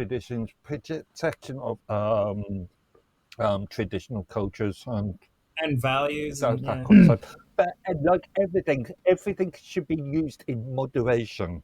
traditions, protection of traditional cultures, and values, and that concept. But like everything should be used in moderation.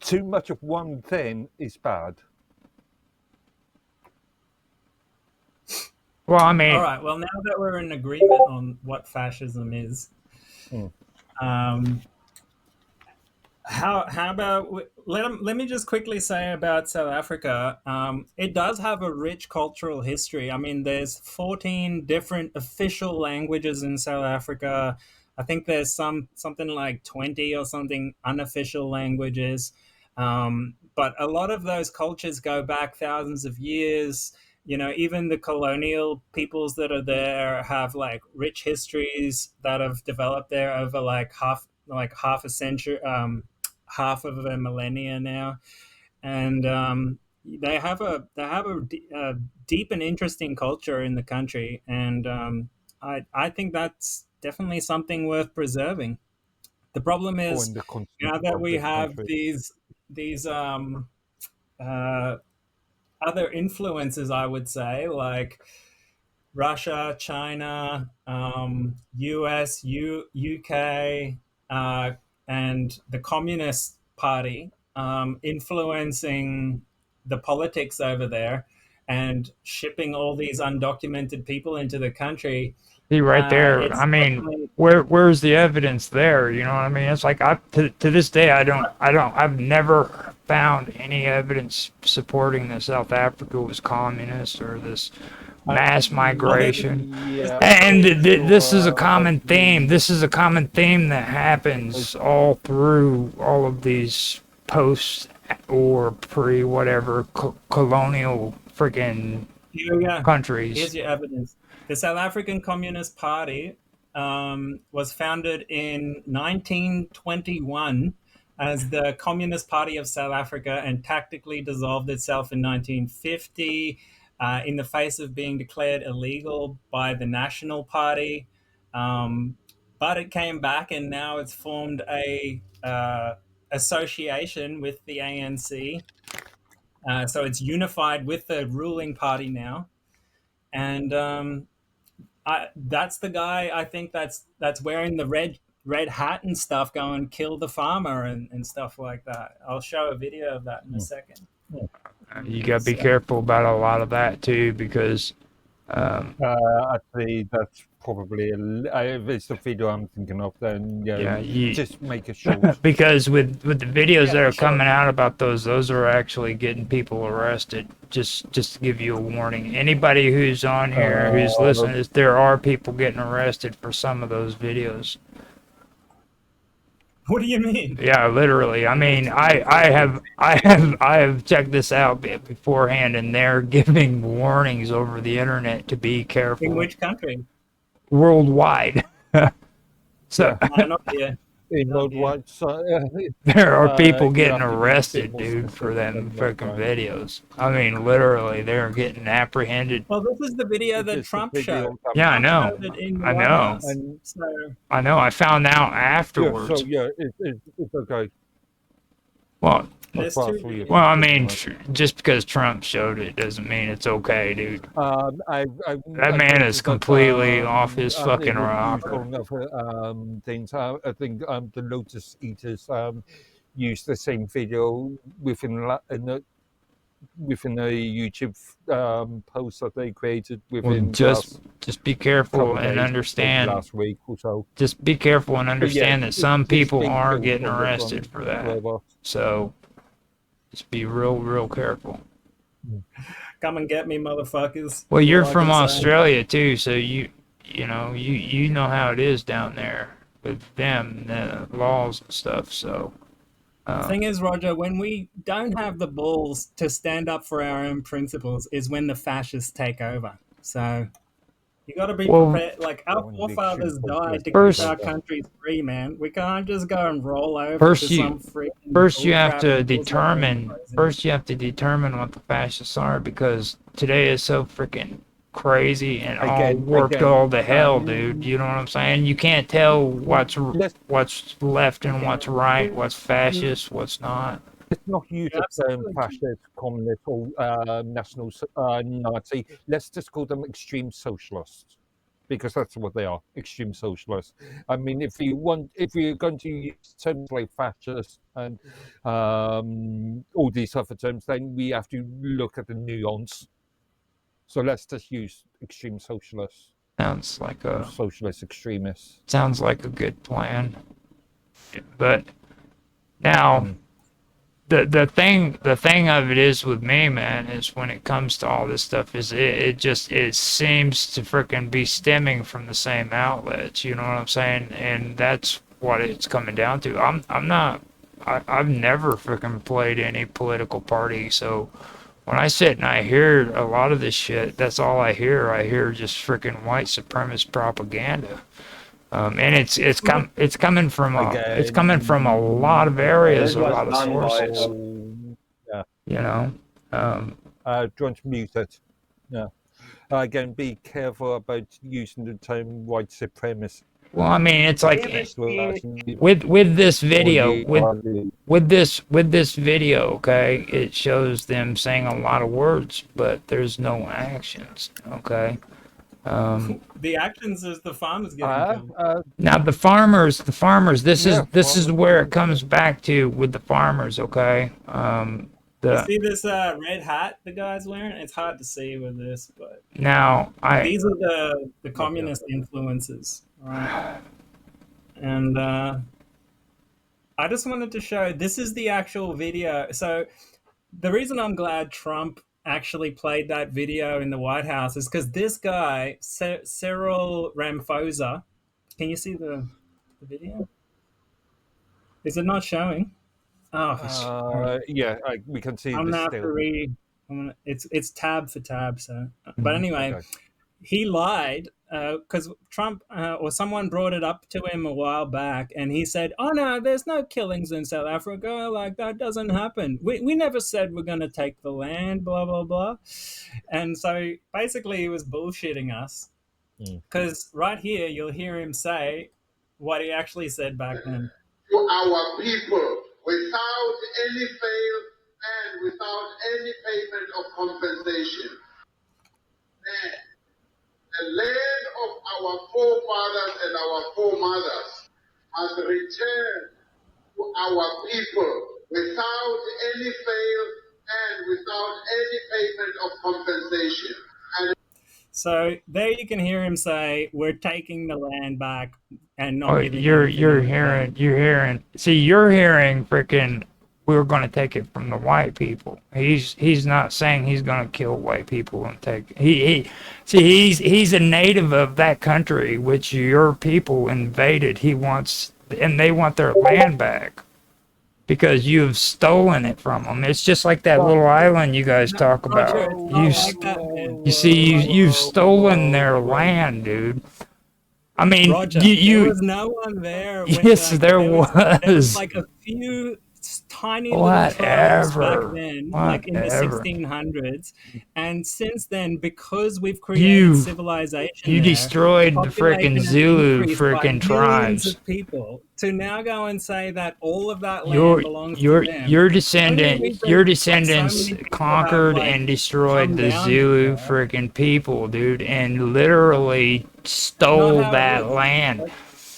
Too much of one thing is bad. Well, I mean, all right. Well, now that we're in agreement on what fascism is, how about let me just quickly say about South Africa. It does have a rich cultural history. I mean, there's 14 different official languages in South Africa. I think there's something like 20 or something unofficial languages. But a lot of those cultures go back thousands of years. You know, even the colonial peoples that are there have like rich histories that have developed there over like half a century, half of a millennia now, and they have a deep and interesting culture in the country, and I think that's definitely something worth preserving. The problem is now that we have these other influences, I would say, like Russia, China, US, UK, and the Communist Party influencing the politics over there and shipping all these undocumented people into the country. See right there. I mean, where's the evidence there? You know what I mean? It's like to this day I've never found any evidence supporting that South Africa was communist or this mass migration. And this is a common theme. This is a common theme that happens all through all of these post or pre whatever colonial friggin' countries. Here's your evidence. The South African Communist Party was founded in 1921 as the Communist Party of South Africa and tactically dissolved itself in 1950 in the face of being declared illegal by the National Party. But it came back, and now it's formed a association with the ANC. So it's unified with the ruling party now. And that's the guy, I think, that's wearing the red hat and stuff, going kill the farmer and stuff like that. I'll show a video of that in a second. You got to be careful about a lot of that too, because actually that's probably if it's the video I'm thinking of, then just make it short. Because with the videos that are coming out about those are actually getting people arrested. Just to give you a warning, anybody who's on here who's listening, there are people getting arrested for some of those videos. What do you mean? Yeah, literally. I mean, I have checked this out beforehand, and they're giving warnings over the internet to be careful. In which country? Worldwide. So worldwide, there are people getting arrested, dude, for them freaking videos. I mean, literally, they're getting apprehended. Well, this is the video that Trump showed. Yeah, I know. I know. I found out afterwards. Yeah, so it's okay. Well, I mean, just because Trump showed it doesn't mean it's okay, dude. That man is completely off his fucking rocker. Things. I think the Lotus Eaters used the same video within the YouTube post that they created within. Just be careful and understand. Last week or so. Just be careful and understand that some people are getting arrested for that. So. Just be real careful. Come and get me, motherfuckers. Well, you're from Australia too, so you know how it is down there with them, the laws and stuff. So the thing is, Roger, when we don't have the balls to stand up for our own principles, is when the fascists take over. So you got to be prepared. Like, our forefathers died to keep our country free, man. We can't just go and roll over First you have to determine what the fascists are, because today is so freaking crazy and all warped again, all to hell, dude. You know what I'm saying? You can't tell what's let's left and what's right, what's fascist, what's not. not use You're the term absolutely fascist, communist, or national Nazi. Let's just call them extreme socialists, because that's what they are, extreme socialists. I mean, if you're going to use terms like fascist and all these other terms, then we have to look at the nuance. So let's just use extreme socialists Sounds like or a socialist extremists. good plan. But now the thing of it is with me, man, is when it comes to all this stuff, is it seems to frickin' be stemming from the same outlets. You know what I'm saying? And that's what it's coming down to. I've never frickin' played any political party, so when I sit and I hear a lot of this shit, that's all I hear. I hear just frickin' white supremacist propaganda. And it's coming from a lot of areas, a lot of sources. Yeah. You know, Do you want to mute it? Yeah. Again, be careful about using the term white supremacist. well, I mean, it's like With with this video, with this video, okay, it shows them saying a lot of words, but there's no actions, okay. The actions is the farmers getting killed. Now the farmers, this Yeah, is where it comes back to with the farmers, okay. You see this red hat the guy's wearing? It's hard to see with this, but Now these are the communist influences, right? And I just wanted to show this is the actual video. So the reason I'm glad Trump actually played that video in the White House is because this guy, Cyril Ramaphosa, can you see the video? Is it not showing? Oh, yeah, we can see I'm this gonna have to still. it's tab for tab. So, but anyway, Okay. he lied because Trump or someone brought it up to him a while back, and he said, "Oh no, there's no killings in South Africa. Like that doesn't happen. We never said we're gonna take the land. Blah blah blah." And so basically, he was bullshitting us because right here you'll hear him say what he actually said back then. To our people without any fail and without any payment of compensation. The land of our forefathers and our foremothers must return to our people without any fail and without any payment of compensation. So there you can hear him say, "We're taking the land back and not Oh, giving." you're hearing. See, you're hearing freaking. We're going to take it from the white people. He's not saying he's going to kill white people and take. He's a native of that country which your people invaded. He wants, and they want their land back because you've stolen it from them. It's just like that little island you guys talk about. You've stolen their land, dude. I mean, Roger, there was no one there. Yes, there was. There was like a few tiny little tribes back then, like in the 1600s. And since then, because we've created civilization, you destroyed the freaking Zulu freaking tribes. Of people to now go and say that all of that land belongs to them. Your descendants conquered and destroyed the Zulu freaking people, dude, and literally stole that land.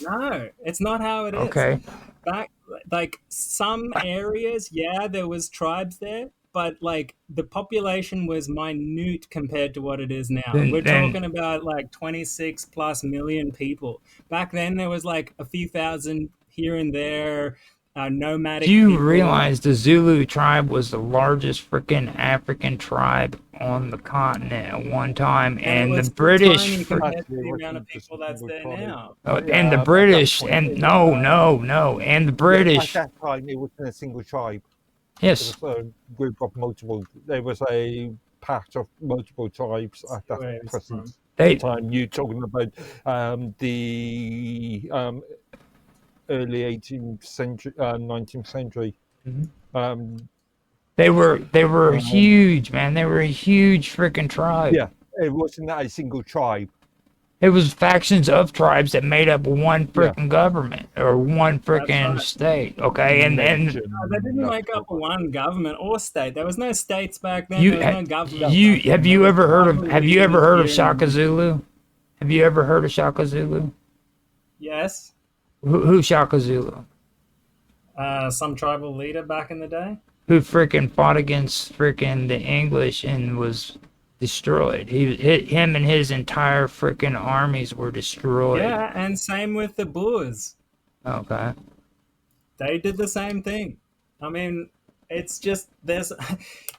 No, it's not how it is. Okay. Back, like some areas, yeah, there was tribes there, but like the population was minute compared to what it is now. We're talking about like 26 plus million people. Back then, there was like a few thousand here and there. Nomadic. Do you realize the Zulu tribe was the largest freaking African tribe on the continent at one time, and the British compared to the amount of people that's there now. And the British, and no, and the British. At that time, it wasn't a single tribe. Yes. It was a group of multiple. There was a patch of multiple tribes at that present time. You're talking about the early 18th century, 19th century. They were huge, man. They were a huge freaking tribe. Yeah, It wasn't a single tribe. It was factions of tribes that made up one freaking government or one freaking right. state. Okay, and They didn't make up one government or state. There was no states back then. There was no government. have you ever heard of Shaka Zulu? Have you ever heard of Shaka Zulu? Yes. Who's Shaka Zulu? Some tribal leader back in the day. Who freaking fought against freaking the English and was destroyed. Him and his entire freaking armies were destroyed. Yeah, and same with the Boers. Okay. They did the same thing. I mean, it's just there's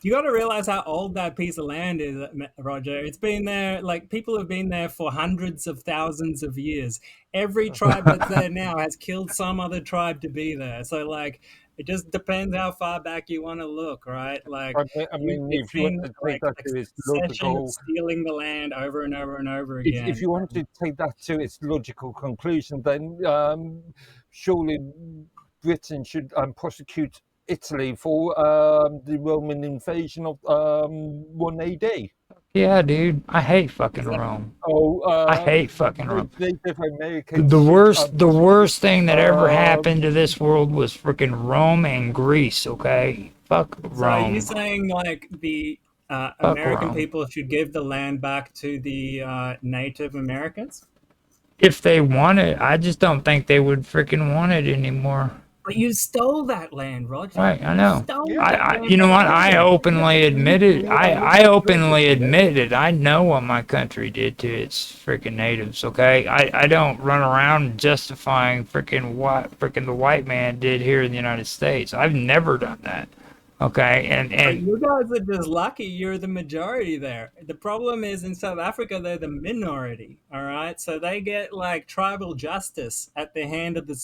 you got to realize how old that piece of land is, Roger. It's been there, like people have been there for hundreds of thousands of years. Every tribe that's there now has killed some other tribe to be there. So like it just depends how far back you want to look, right? Like I mean, if you want to take that to its logical, stealing the land over and over and over again. If you want to take that to its logical conclusion, then surely Britain should prosecute Italy for the Roman invasion of 1 AD. Yeah, dude, I hate fucking Rome. I hate fucking Rome. The worst thing that ever happened to this world was freaking Rome and Greece. Okay, fuck Rome. So are you saying like the American people should give the land back to the Native Americans? If they want it, I just don't think they would freaking want it anymore. But you stole that land, Roger. Right, I know. You know what? I openly admitted. I openly admitted. I know what my country did to its freaking natives. Okay, I don't run around justifying freaking what freaking the white man did here in the United States. I've never done that. Okay, and you guys are just lucky you're the majority there. The problem is in South Africa they're the minority. All right, so they get like tribal justice at the hand of the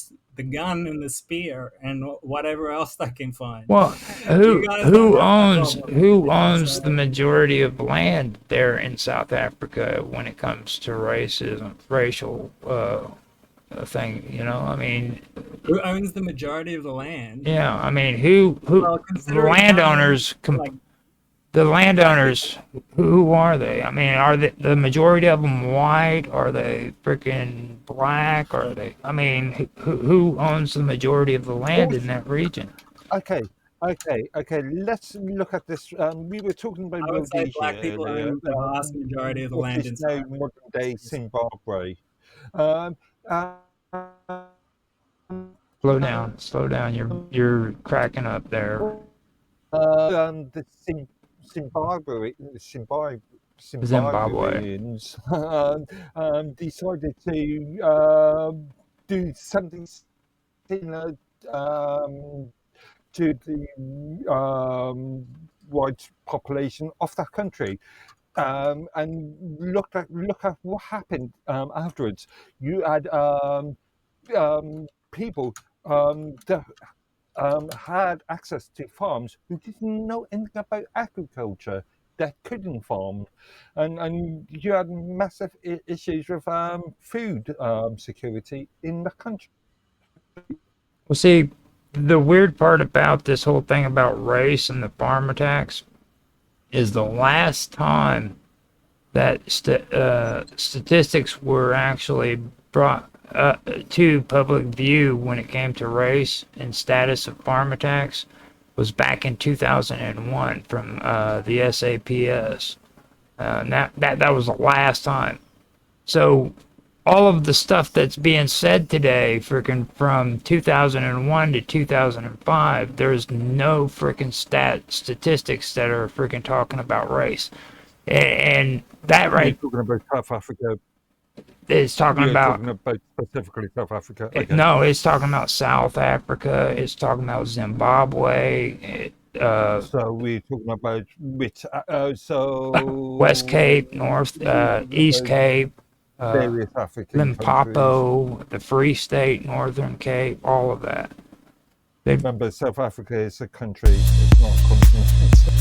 gun and the spear and whatever else they can find. Well, who owns the majority of land there in South Africa when it comes to racism, racial thing? You know, I mean, who owns the majority of the land? Yeah, I mean, the landowners? The landowners, who are they? I mean, are the majority of them white? Are they freaking black? Are they? I mean, who owns the majority of the land in that region? Okay. Let's look at this. We were talking about I would say black people own the vast majority of the land in now modern day Zimbabwe. Slow down. You're cracking up there. The Zimbabweans decided to do something similar to the white population of that country. And look at what happened afterwards. You had people that had access to farms who didn't know anything about agriculture, that couldn't farm, and you had massive issues with food security in the country. Well, see, the weird part about this whole thing about race and the farm attacks is the last time that statistics were actually brought to public view when it came to race and status of farm attacks was back in 2001 from the SAPS. That was the last time. So all of the stuff that's being said today, freaking from 2001 to 2005, there's no freaking statistics that are freaking talking about race, and that right. You're talking about South Africa. It's talking about specifically South Africa. Okay. No, it's talking about South Africa. It's talking about Zimbabwe. So we're talking about which? West Cape, East Cape, various African Limpopo, countries. the Free State, Northern Cape, all of that. Remember, South Africa is a country. It's not a continent.